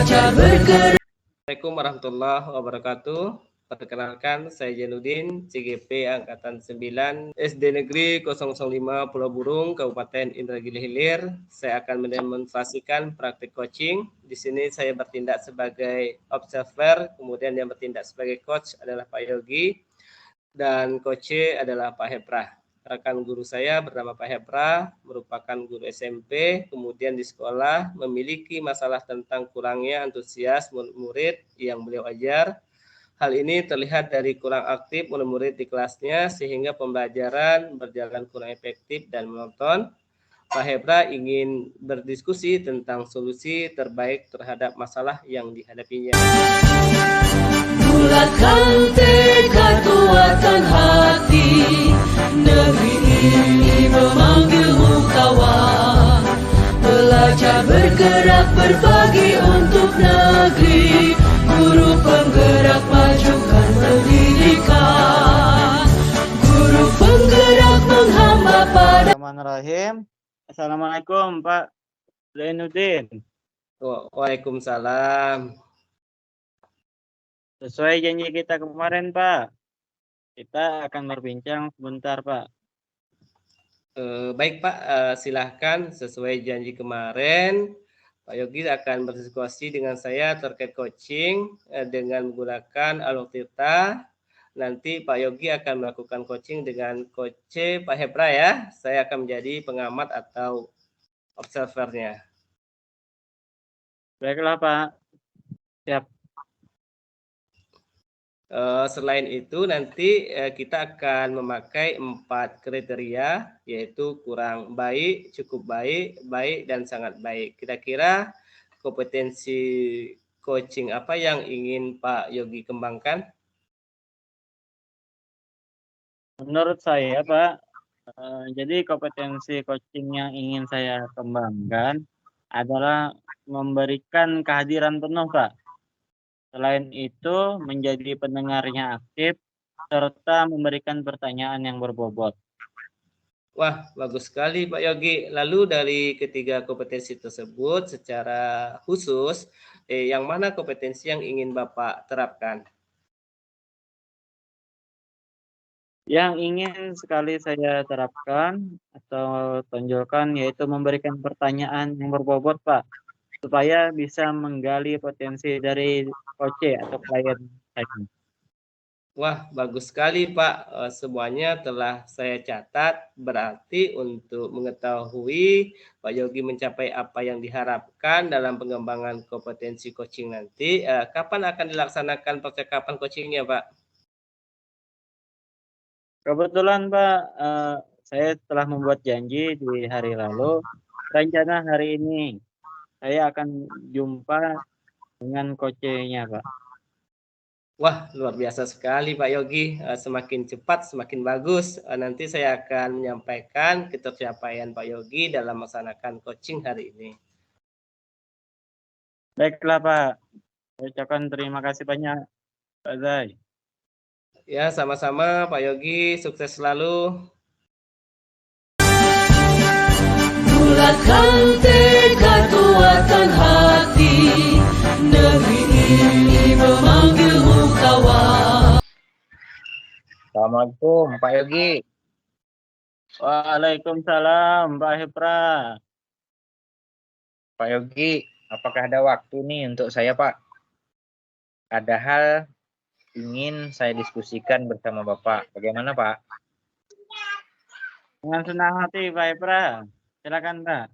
belajar bergerak. Assalamualaikum warahmatullahi wabarakatuh. Perkenalkan, saya Jainuddin, CGP Angkatan 9, SD Negeri 005 Pulau Burung, Kabupaten Indragiri Hilir. Saya akan mendemonstrasikan praktik coaching. Di sini saya bertindak sebagai observer, kemudian yang bertindak sebagai coach adalah Pak Yogi, dan coach adalah Pak Hepra. Rekan guru saya bernama Pak Hepra, merupakan guru SMP, kemudian di sekolah memiliki masalah tentang kurangnya antusias murid yang beliau ajar. Hal ini terlihat dari kurang aktif murid-murid di kelasnya sehingga pembelajaran berjalan kurang efektif dan monoton. Pak Hepra ingin berdiskusi tentang solusi terbaik terhadap masalah yang dihadapinya. Bulatkan tekad, kuatkan hati, negeri ini memanggilmu kawan. Belajar bergerak berbagi untuk negeri, guru penggerak majukan pendidikan, guru penggerak menghamba pada. Bismillahirrahmanirrahim. Assalamualaikum Pak Zainuddin. Waalaikumsalam. Sesuai janji kita kemarin Pak, kita akan berbincang sebentar Pak. Baik Pak, silahkan sesuai janji kemarin. Pak Yogi akan berdiskusi dengan saya terkait coaching dengan menggunakan Aloktirta. Nanti Pak Yogi akan melakukan coaching dengan coach Pak Hepra ya. Saya akan menjadi pengamat atau observernya. Baiklah Pak, siap. Selain itu nanti kita akan memakai 4 kriteria, yaitu kurang baik, cukup baik, baik, dan sangat baik. Kira-kira kompetensi coaching apa yang ingin Pak Yogi kembangkan? Menurut saya Pak, jadi kompetensi coaching yang ingin saya kembangkan adalah memberikan kehadiran penuh Pak. Selain itu menjadi pendengarnya aktif serta memberikan pertanyaan yang berbobot. Wah, bagus sekali Pak Yogi. Lalu dari ketiga kompetensi tersebut secara khusus, yang mana kompetensi yang ingin Bapak terapkan? Yang ingin sekali saya terapkan atau tonjolkan yaitu memberikan pertanyaan yang berbobot Pak, supaya bisa menggali potensi dari coach atau klien saya. Wah, bagus sekali Pak. Semuanya telah saya catat. Berarti untuk mengetahui Pak Yogi mencapai apa yang diharapkan dalam pengembangan kompetensi coaching nanti, kapan akan dilaksanakan percakapan coachingnya Pak? Kebetulan Pak, saya telah membuat janji di hari lalu. Rencana hari ini saya akan jumpa dengan coach-nya Pak. Wah, luar biasa sekali Pak Yogi. Semakin cepat, semakin bagus. Nanti saya akan menyampaikan ketercapaian Pak Yogi dalam melaksanakan coaching hari ini. Baiklah Pak, saya ucapkan terima kasih banyak Pak Zai. Ya, sama-sama Pak Yogi. Sukses selalu. Bulatkan tekad, kuatkan hati, negeri ini memanggilmu kawan. Assalamualaikum Pak Yogi. Waalaikumsalam Pak Hepra. Pak Yogi, apakah ada waktu nih untuk saya Pak? Ada hal ingin saya diskusikan bersama Bapak. Bagaimana Pak? Dengan senang hati Pak Hepra. Silakan Pak.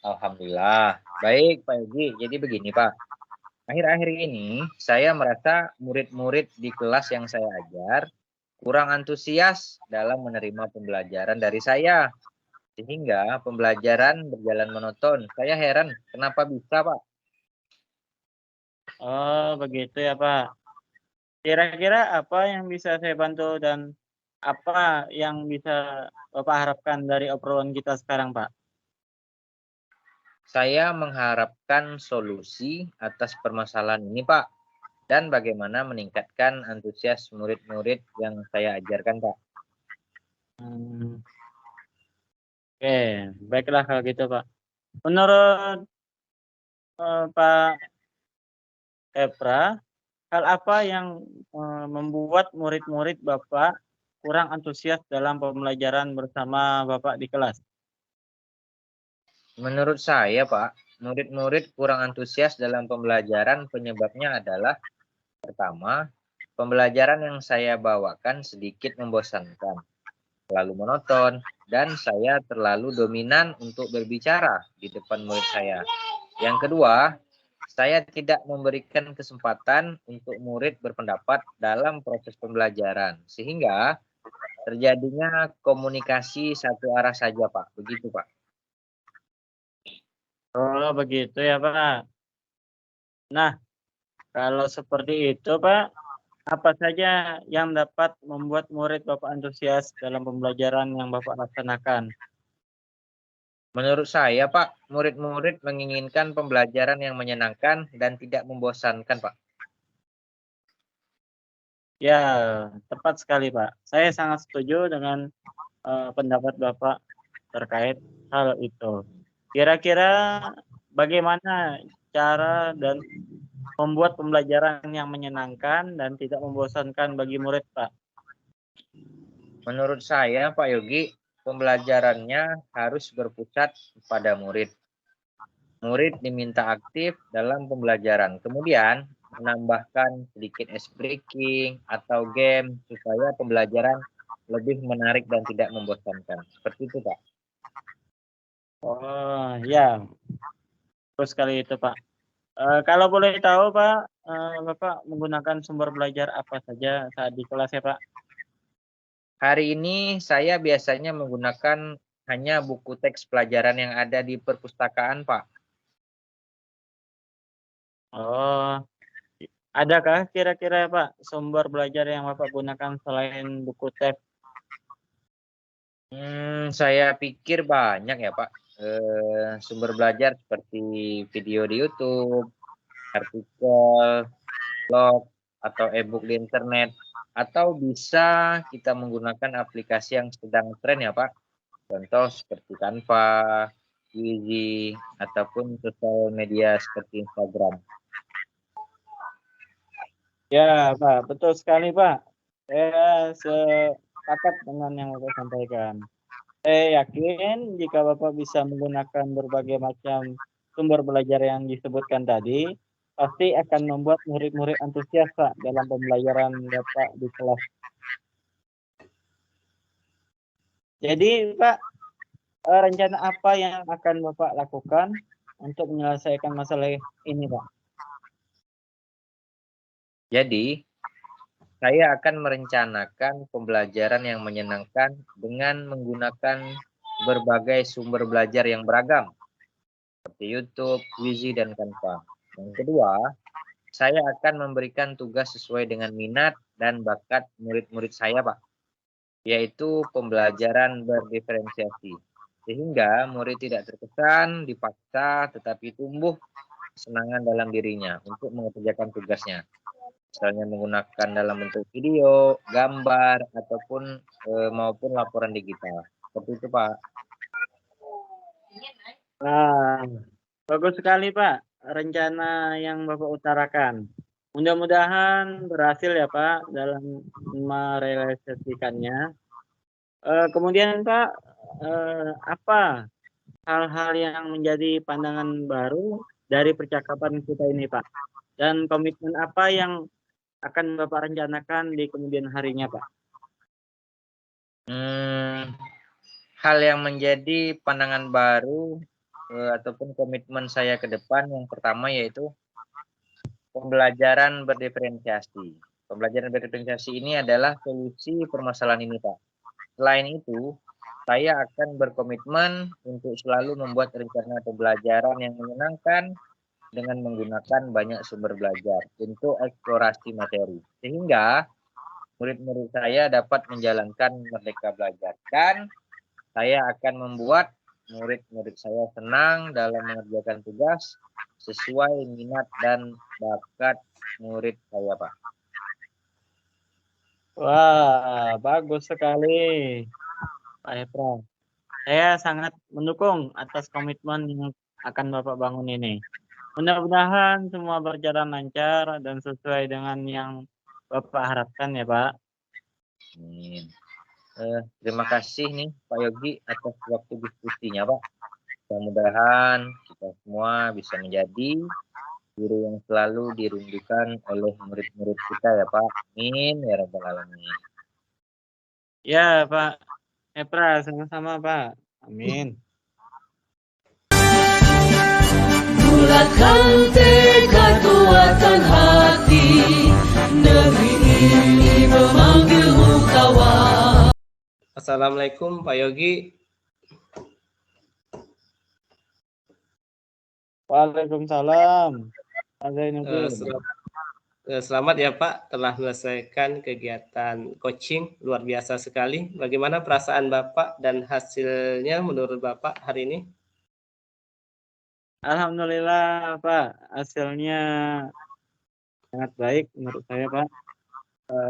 Alhamdulillah. Baik Pak Yogi, jadi begini Pak. Akhir-akhir ini saya merasa murid-murid di kelas yang saya ajar kurang antusias dalam menerima pembelajaran dari saya. Sehingga pembelajaran berjalan monoton. Saya heran kenapa bisa Pak? Oh begitu ya Pak. Kira-kira apa yang bisa saya bantu dan apa yang bisa Bapak harapkan dari obrolan kita sekarang Pak? Saya mengharapkan solusi atas permasalahan ini Pak. Dan bagaimana meningkatkan antusias murid-murid yang saya ajarkan Pak. Oke, baiklah kalau gitu Pak. Menurut Pak Epra, hal apa yang membuat murid-murid Bapak kurang antusias dalam pembelajaran bersama Bapak di kelas? Menurut saya, Pak, murid-murid kurang antusias dalam pembelajaran penyebabnya adalah pertama, pembelajaran yang saya bawakan sedikit membosankan, terlalu monoton, dan saya terlalu dominan untuk berbicara di depan murid saya. Yang kedua, saya tidak memberikan kesempatan untuk murid berpendapat dalam proses pembelajaran, sehingga terjadinya komunikasi satu arah saja, Pak. Begitu, Pak. Oh, begitu ya, Pak. Nah, kalau seperti itu, Pak, apa saja yang dapat membuat murid Bapak antusias dalam pembelajaran yang Bapak laksanakan? Menurut saya, Pak, murid-murid menginginkan pembelajaran yang menyenangkan dan tidak membosankan, Pak. Ya, tepat sekali, Pak. Saya sangat setuju dengan pendapat Bapak terkait hal itu. Kira-kira bagaimana cara dan membuat pembelajaran yang menyenangkan dan tidak membosankan bagi murid, Pak? Menurut saya, Pak Yogi, pembelajarannya harus berpusat pada murid. Murid diminta aktif dalam pembelajaran. Kemudian, menambahkan sedikit ice breaking atau game supaya pembelajaran lebih menarik dan tidak membosankan. Seperti itu, Pak. Oh, ya, betul sekali itu, Pak. Kalau boleh tahu, Pak, Bapak menggunakan sumber belajar apa saja saat di kelas ya, Pak? Hari ini saya biasanya menggunakan hanya buku teks pelajaran yang ada di perpustakaan, Pak. Oh, adakah kira-kira, Pak, sumber belajar yang Bapak gunakan selain buku teks? Saya pikir banyak ya, Pak. Sumber belajar seperti video di YouTube, artikel, blog, atau e-book di internet, atau bisa kita menggunakan aplikasi yang sedang tren ya, Pak. Contoh seperti Canva, Wiji, ataupun sosial media seperti Instagram. Ya, Pak, betul sekali, Pak. Saya sepakat dengan yang Bapak sampaikan. Saya yakin jika Bapak bisa menggunakan berbagai macam sumber belajar yang disebutkan tadi, pasti akan membuat murid-murid antusias, Pak, dalam pembelajaran Bapak di kelas. Jadi, Pak, rencana apa yang akan Bapak lakukan untuk menyelesaikan masalah ini, Pak? Jadi, saya akan merencanakan pembelajaran yang menyenangkan dengan menggunakan berbagai sumber belajar yang beragam, seperti YouTube, Wiji, dan Canva. Yang kedua, saya akan memberikan tugas sesuai dengan minat dan bakat murid-murid saya, Pak, yaitu pembelajaran berdiferensiasi. Sehingga murid tidak terkesan dipaksa, tetapi tumbuh kesenangan dalam dirinya untuk mengerjakan tugasnya. Misalnya menggunakan dalam bentuk video, gambar, ataupun maupun laporan digital. Seperti itu, Pak. Nah, bagus sekali, Pak, rencana yang Bapak utarakan. Mudah-mudahan berhasil ya, Pak, dalam merealisasikannya. Kemudian, Pak, apa hal-hal yang menjadi pandangan baru dari percakapan kita ini, Pak? Dan komitmen apa yang akan Bapak rencanakan di kemudian harinya, Pak? Hal yang menjadi pandangan baru ataupun komitmen saya ke depan yang pertama yaitu pembelajaran berdiferensiasi. Pembelajaran berdiferensiasi ini adalah solusi permasalahan ini, Pak. Selain itu, saya akan berkomitmen untuk selalu membuat rencana pembelajaran yang menyenangkan dengan menggunakan banyak sumber belajar untuk eksplorasi materi. Sehingga murid-murid saya dapat menjalankan merdeka belajar. Dan saya akan membuat murid-murid saya senang dalam mengerjakan tugas sesuai minat dan bakat murid saya, Pak. Wah, bagus sekali, Pak Epra. Saya sangat mendukung atas komitmen yang akan Bapak bangun ini. Mudah-mudahan semua berjalan lancar dan sesuai dengan yang Bapak harapkan ya Pak. Amin. Terima kasih nih Pak Yogi atas waktu diskusinya Pak. Mudah-mudahan kita semua bisa menjadi guru yang selalu dirindukan oleh murid-murid kita ya Pak. Amin ya rabbal alamin. Ya Pak Epra, sama-sama Pak. Amin. Bulatkan tekad kuatkan hati, negeri ini memanggilmu kawan. Assalamualaikum Pak Yogi. Waalaikumsalam. Pak Zainuddin. Selamat ya Pak telah menyelesaikan kegiatan coaching, luar biasa sekali. Bagaimana perasaan Bapak dan hasilnya menurut Bapak hari ini? Alhamdulillah Pak, hasilnya sangat baik menurut saya Pak.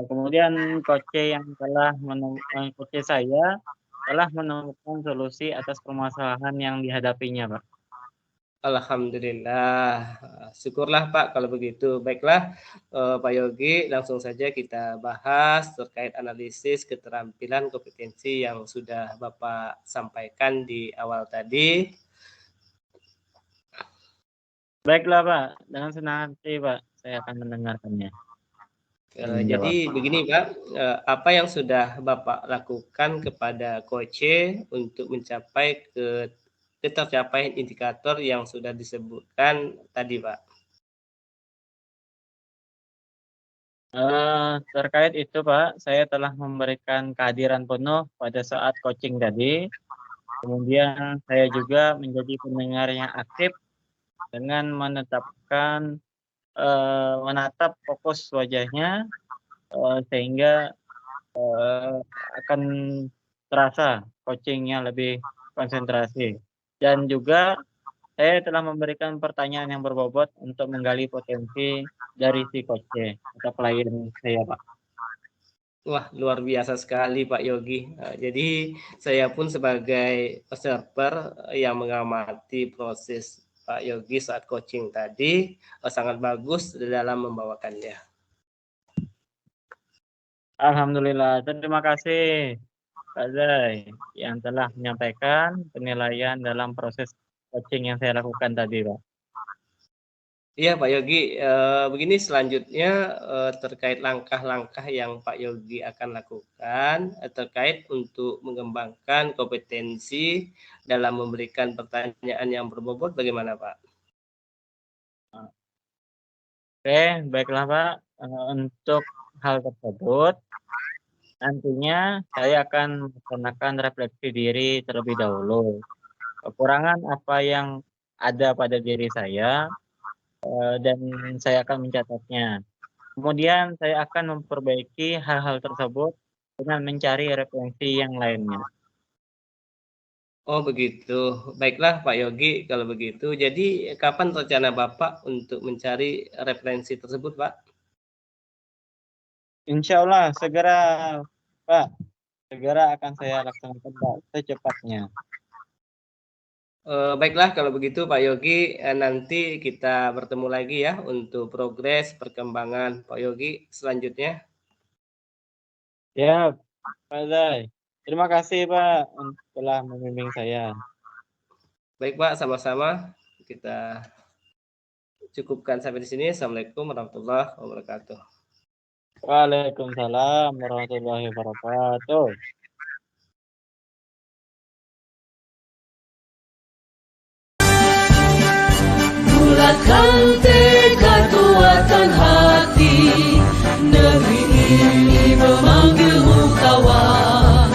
Kemudian coach saya telah menemukan solusi atas permasalahan yang dihadapinya Pak. Alhamdulillah, syukurlah Pak kalau begitu. Baiklah Pak Yogi, langsung saja kita bahas terkait analisis keterampilan kompetensi yang sudah Bapak sampaikan di awal tadi. Baiklah Pak, dengan senang hati Pak, saya akan mendengarkannya. Jadi begini Pak, apa yang sudah Bapak lakukan kepada coach untuk mencapai ketercapaian indikator yang sudah disebutkan tadi Pak? Terkait itu Pak, saya telah memberikan kehadiran penuh pada saat coaching tadi. Kemudian saya juga menjadi pendengar yang aktif dengan menatap fokus wajahnya sehingga akan terasa coachingnya lebih konsentrasi. Dan juga saya telah memberikan pertanyaan yang berbobot untuk menggali potensi dari si coach atau klien saya Pak. Wah, luar biasa sekali Pak Yogi. Jadi saya pun sebagai observer yang mengamati proses Pak Yogi saat coaching tadi sangat bagus dalam membawakannya. Alhamdulillah, terima kasih Pak Zai yang telah menyampaikan penilaian dalam proses coaching yang saya lakukan tadi Pak. Iya Pak Yogi, begini selanjutnya terkait langkah-langkah yang Pak Yogi akan lakukan terkait untuk mengembangkan kompetensi dalam memberikan pertanyaan yang berbobot, bagaimana Pak? Oke, baiklah Pak. Untuk hal tersebut, nantinya saya akan melaksanakan refleksi diri terlebih dahulu. Kekurangan apa yang ada pada diri saya, dan saya akan mencatatnya. Kemudian saya akan memperbaiki hal-hal tersebut dengan mencari referensi yang lainnya. Oh begitu, baiklah Pak Yogi kalau begitu. Jadi kapan rencana Bapak untuk mencari referensi tersebut Pak? Insya Allah segera Pak, segera akan saya laksanakan Pak, secepatnya. Baiklah kalau begitu Pak Yogi, nanti kita bertemu lagi ya untuk progres perkembangan Pak Yogi selanjutnya. Ya Pak Zai, terima kasih Pak telah membimbing saya. Baik Pak, sama-sama. Kita cukupkan sampai di sini. Assalamualaikum warahmatullahi wabarakatuh. Waalaikumsalam warahmatullahi wabarakatuh. Bulatkan tekad kuatkan hati, negeri ini memanggilmu kawan.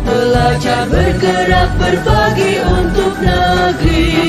Belajar bergerak berbagi untuk negeri.